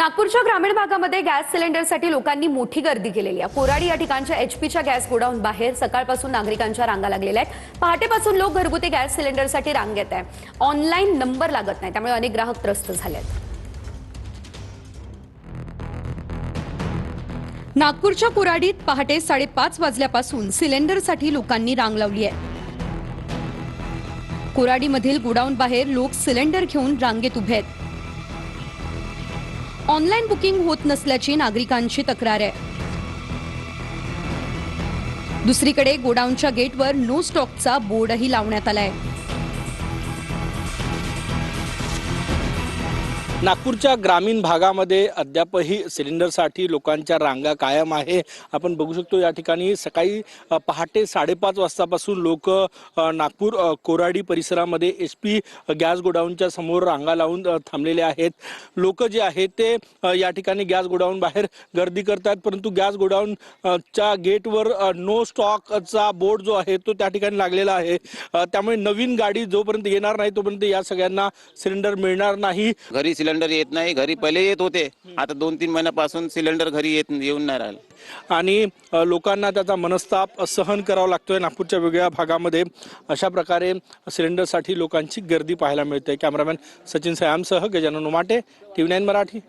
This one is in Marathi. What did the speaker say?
नागपूरच्या ग्रामीण भागामध्ये गॅस सिलेंडरसाठी लोकांनी मोठी गर्दी केलेली आहे। कोराडी या ठिकाणच्या एचपीच्या गॅस गोडाऊन बाहेर सकाळपासून नागरिकांच्या रांगा लागलेल्या आहेत। पहाटेपासून लोक घरगुती गॅस सिलेंडरसाठी रांग येत आहेत। ऑनलाईन नंबर लागत नाही, त्यामुळे अनेक ग्राहक त्रस्त झाले आहेत। नागपूरच्या कोराडीत पहाटे 5:30 वाजल्यापासून सिलेंडरसाठी लोकांनी रांग लावली आहे। कोराडीमधील गोडाऊन बाहेर लोक सिलेंडर घेऊन रांगेत उभे आहेत। ऑनलाईन बुकिंग होत नसल्याची नागरिकांची तक्रार आहे। दुसरीकडे गोडाऊनच्या गेटवर नो स्टॉकचा बोर्डही लावण्यात आलाय। नागपूरच्या ग्रामीण भागामध्ये अद्यापही सिलेंडरसाठी लोकांच्या रांगा कायम आहे। आपण बघू शकतो या ठिकाणी सकाळी पहाटे 5:30 वाजतापासून लोक नागपूर कोराडी परिसरामध्ये एचपी गॅस गोडाऊनच्या समोर रांगा लावून थांबलेले आहेत। लोक जे आहेत ते या ठिकाणी गॅस गोडाऊन बाहेर गर्दी करतात, परंतु गॅस गोडाऊनच्या गेटवर नो स्टॉकचा बोर्ड जो आहे तो त्या ठिकाणी लागलेला आहे। त्यामुळे नवीन गाडी जोपर्यंत येणार नाही तोपर्यंत या सगळ्यांना सिलेंडर मिळणार नाही। घरी सिलेंडर येत नाही, घरी पहिले येत होते, आता 2-3 महिन्यापासून सिलेंडर घरी येऊन नाही राहिले आणि लोकांना त्याचा मनस्ताप सहन करावा लागतोय। नागपूरच्या वेगळ्या भागामध्ये अशा प्रकारे सिलेंडरसाठी लोकांची गर्दी पाहायला मिळते। कॅमेरामॅन सचिन सयामसह गजानन उमाटे, TV9 मराठी।